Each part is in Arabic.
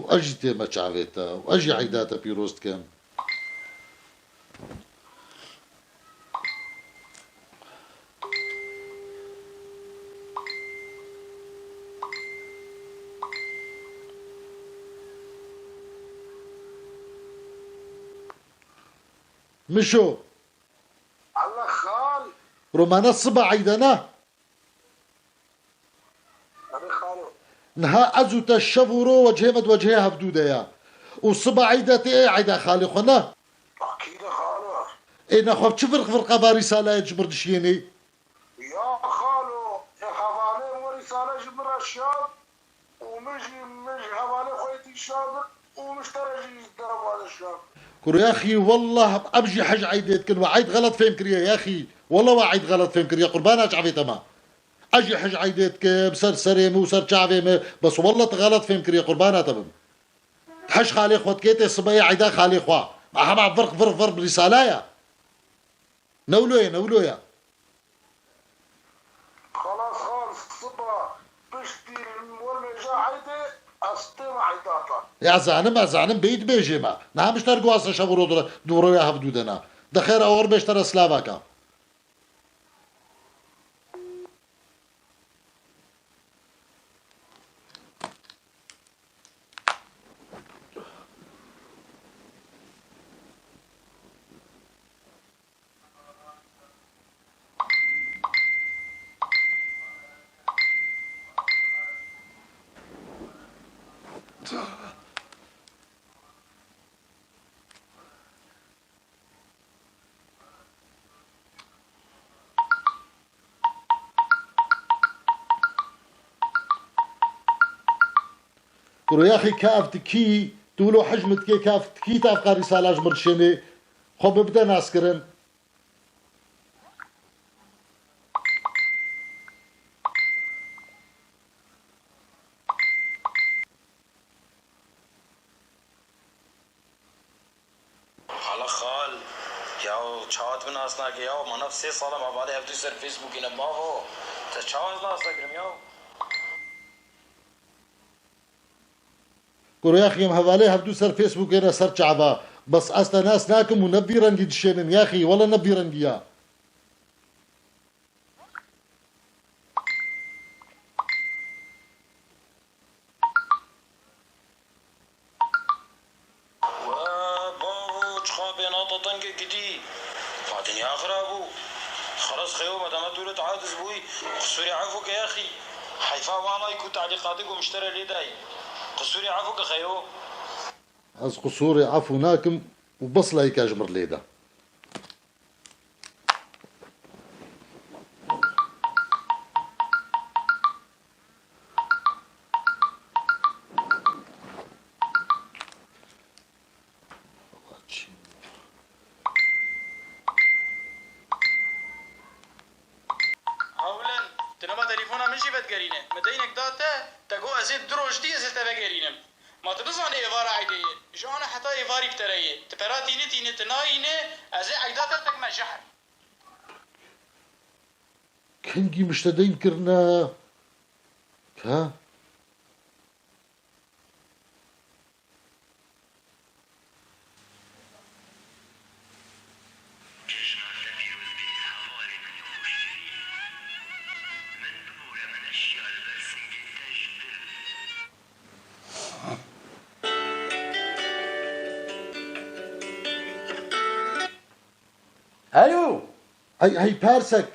وأجي تيما شعبيتا وأجي عيداتا بيروست كان مشو الله خال رومانا الصبا عيدنا نها أزوت الشفورو وجهه مد وجهها بدوديا والصبا عيدتي ايه عيدا خالي خنا أكيد خالو ايه نخوف تشفرق فرقة باريسالة يجبر دشيني يا خالو يا حوالي ورسالة جبر الشاب ومش حوالي خويتي الشاب ومش ترجي يضرب هذا الشاب كرو يا أخي والله أبجي حج عيدت كل وعيد غلط فهم كريا يا أخي والله وعيد غلط فهم كريا قربانا شعبي تمام أجي حج عيدتك بسر سريم وسر شعبي بس والله غلط فهم كريا قربانا تمام حج خالي خوت كيتي صبايا عيدا خالي خوا ما فرق برسالايا نولويا خلاص خالص الصبا بشتي المولجة عيدة أستمع عيداتا يا زعنم بيت بيجيما نعم اشترقوا أصلا شغلوا دوروا يا حدودنا ده خير أور بيشترى سلافاكا قولوا يا أخي كافتكي تقولوا حجمتكي كافتكي تبقى رسالة جمرشيني خب بدأ ناسكرن حالا خال یا چات بناسنا که یا من نفس 3 سال ما بعد هفتو سر فیسبوک اینا ما هو تا چاوز ناسنا کرم یا قولوا يا أخي مهوالي هبدو سر فيسبوك أنا سر شعبا بس أصلا ناس ناكم ونبي رنجي دشينن يا أخي ولا نبي رنجيا وبابو تخا بيناطة طنق جدي بعدين يا خرابو خلاص خيو ما دام دولة عادز بوي قصوري عفوك يا أخي حيفا والله يكون تعليقاتك ومشترى لي داي قصوري عفوك خيو از قصوري عفو ناكم وبص لايك أجمر ليدا هولن تنما تليفونا مشي بتقرينه مدينك داتا تقو أزيد دروش دي أزيد تبقرينه ما تبزان إيفار عيدية جوانا حتى إيفاري بتريه تبراتي نتي نتناينه أزيد عيداتا تك مجحر كنجي مشتدين كرنا ها الو هي بارسك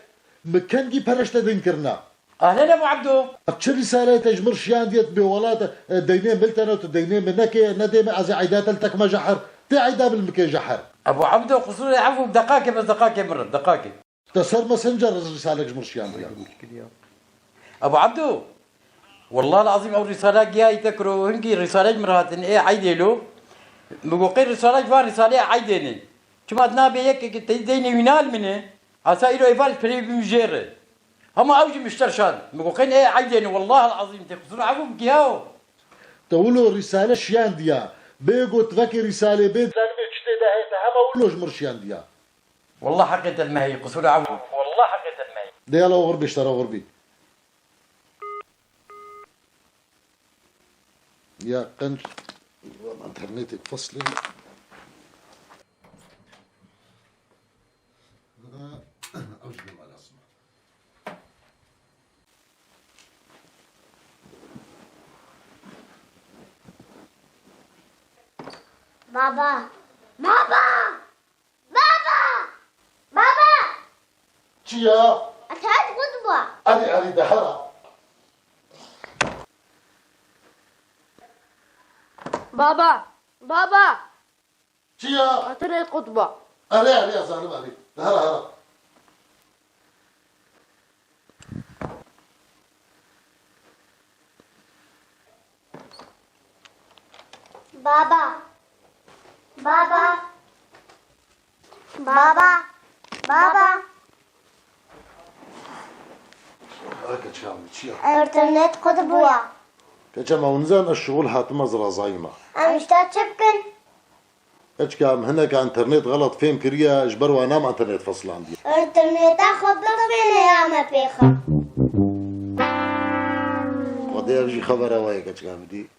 مكنجي برشتدين كرنا اهلا ابو عبدو أبشر رسالة تجمر شيان ديت بولات دينين ملتنا وتدينين منك ندم عزي عيدات لتك مجحر تعيدا بالمكي جحر ابو عبدو قصور العفو بدقاقه بس دقاقه مرة دقاقه تسر مسنجر رسالة جمرشيان ديا ابو عبدو والله العظيم او رساله جاي تكرو هنجي رساله مراتن ايه عيدلو مقوقي رساله فان رساله عيدني كما نابي هيك تديني ينال منه عسايرو يفال بري بمجيره هم اوجي مشترشان مقوقين ايه عيدني والله العظيم تقصر عفو بكياو تقولوا رسالة شيان ديا بيقو تفكر رسالة بيت زلمة شتي ده هما قولوا جمرشيان ديا والله حقيقة المهي قصور عفو والله حقيقة المهي ديا لو غربي اشترى غربي يا قنج انترنتك فصلي أوجد على اسمه بابا بابا بابا بابا تشيا أتعاد قطبة أري دهرة بابا تشيا أتري قطبة أري يا زلمة أري دهرة بابا بابا بابا بابا هيك تشامي تشيا انترنت قطبويا كجمع ونزان الشغل هات مزرعة زايمة أمشتا تشبكن ايش كام هنا كان انترنت غلط فهم كريا اجبر وانام انترنت فصل عندي انترنت أخذ لطفين يا ما بيخا ودي اجي خبر هوايك ايش كام دي